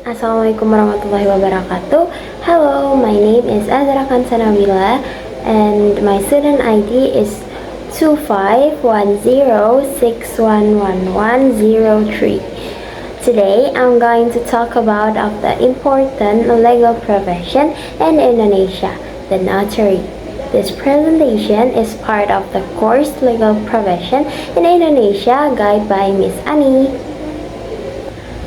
Assalamualaikum warahmatullahi wabarakatuh. Hello, my name is Azzahra Khansa Nabilah and my student ID is 2510611103. Today I'm going to talk about the important legal profession in Indonesia, the notary. This presentation is part of the course Legal Profession in Indonesia guide by Miss Anni.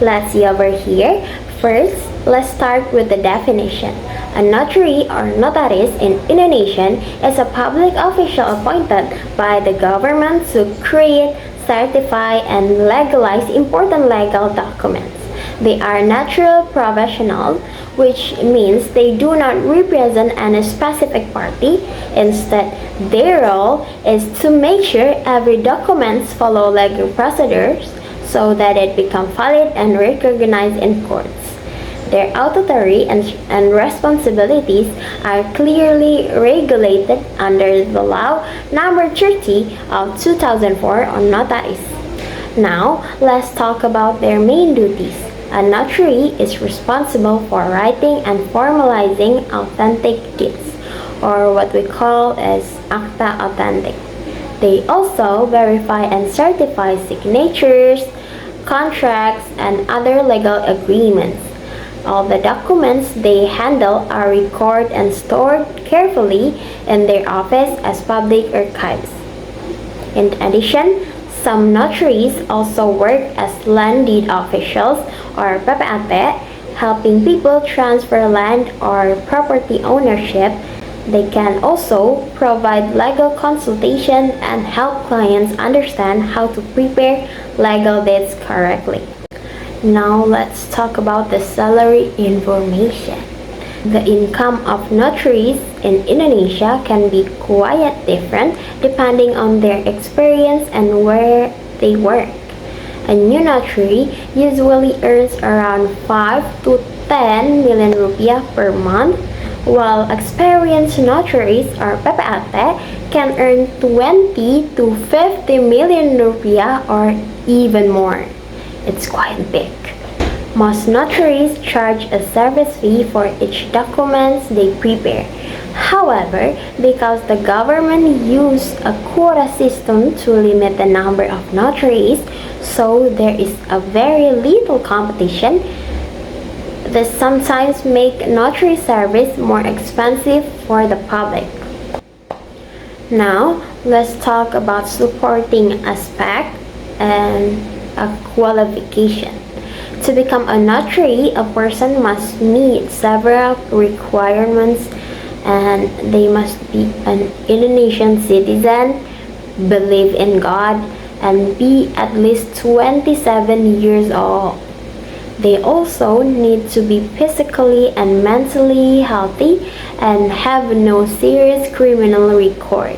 Let's see over here. First, let's start with the definition. A notary or notaris in Indonesian is a public official appointed by the government to create, certify, and legalize important legal documents. They are natural professionals, which means they do not represent any specific party. Instead, their role is to make sure every document follows legal procedures so that it becomes valid and recognized in courts. Their authority and responsibilities are clearly regulated under the law number 30 of 2004 on notaries. Now, let's talk about their main duties. A notary is responsible for writing and formalizing authentic deeds, or what we call as acta authentic. They also verify and certify signatures, contracts, and other legal agreements. All the documents they handle are recorded and stored carefully in their office as public archives. In addition, some notaries also work as land deed officials or PPAT, helping people transfer land or property ownership. They can also provide legal consultation and help clients understand how to prepare legal deeds correctly. Now let's talk about the salary information. The income of notaries in Indonesia can be quite different depending on their experience and where they work. A new notary usually earns around 5 to 10 million rupiah per month, while experienced notaries or PPAT can earn 20 to 50 million rupiah or even more. It's quite big. Most notaries charge a service fee for each document they prepare. However, because the government used a quota system to limit the number of notaries, so there is a very little competition. This sometimes makes notary service more expensive for the public. Now, let's talk about supporting aspect and a qualification. To become a notary, a person must meet several requirements and they must be an Indonesian citizen, believe in God, and be at least 27 years old. They also need to be physically and mentally healthy and have no serious criminal record.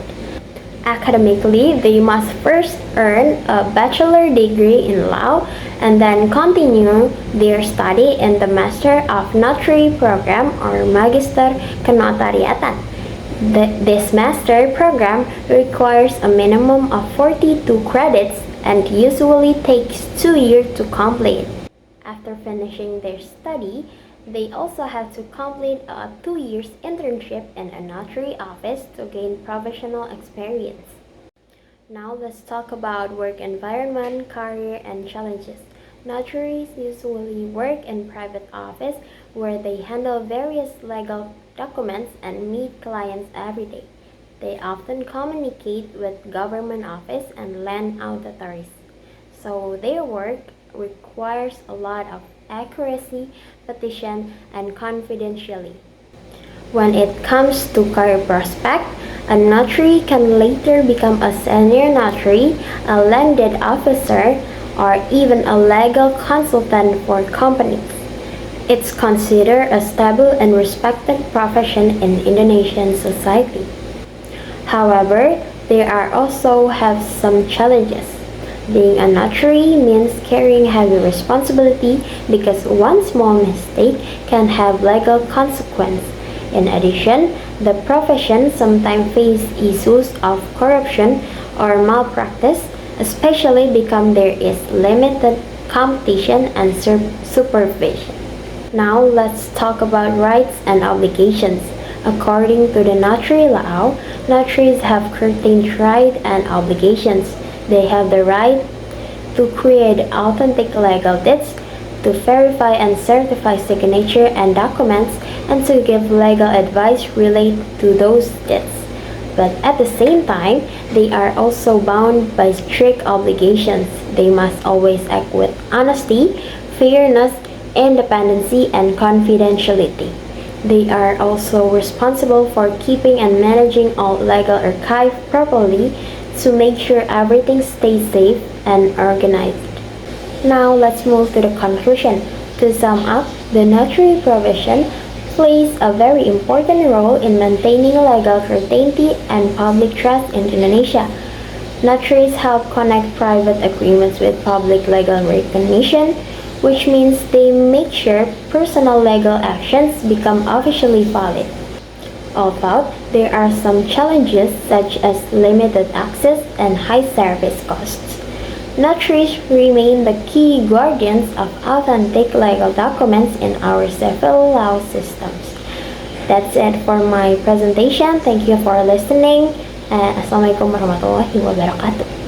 Academically, they must first earn a bachelor degree in law and then continue their study in the Master of Notary program or Magister Kenotariatan. This master program requires a minimum of 42 credits and usually takes 2 years to complete. After finishing their study, they also have to complete a 2 years internship in a notary office to gain professional experience. Now let's talk about work environment, career, and challenges. Notaries usually work in private office where they handle various legal documents and meet clients every day. They often communicate with government office and land authorities. So their work requires a lot of accuracy, petition, and confidentiality. When it comes to career prospect, a notary can later become a senior notary, a land deed officer, or even a legal consultant for companies. It's considered a stable and respected profession in Indonesian society. However, there are also have some challenges. Being a notary means carrying heavy responsibility because one small mistake can have legal consequence. In addition, the profession sometimes faces issues of corruption or malpractice, especially because there is limited competition and supervision. Now let's talk about rights and obligations. According to the notary law, notaries have certain rights and obligations. They have the right to create authentic legal deeds, to verify and certify signature and documents, and to give legal advice related to those deeds. But at the same time, they are also bound by strict obligations. They must always act with honesty, fairness, independency, and confidentiality. They are also responsible for keeping and managing all legal archive properly to make sure everything stays safe and organized. Now let's move to the conclusion. To sum up, the notary profession plays a very important role in maintaining legal certainty and public trust in Indonesia. Notaries help connect private agreements with public legal recognition, which means they make sure personal legal actions become officially valid. Although there are some challenges such as limited access and high service costs, notaries remain the key guardians of authentic legal documents in our civil law systems. That's it for my presentation. Thank you for listening. Assalamualaikum warahmatullahi wabarakatuh.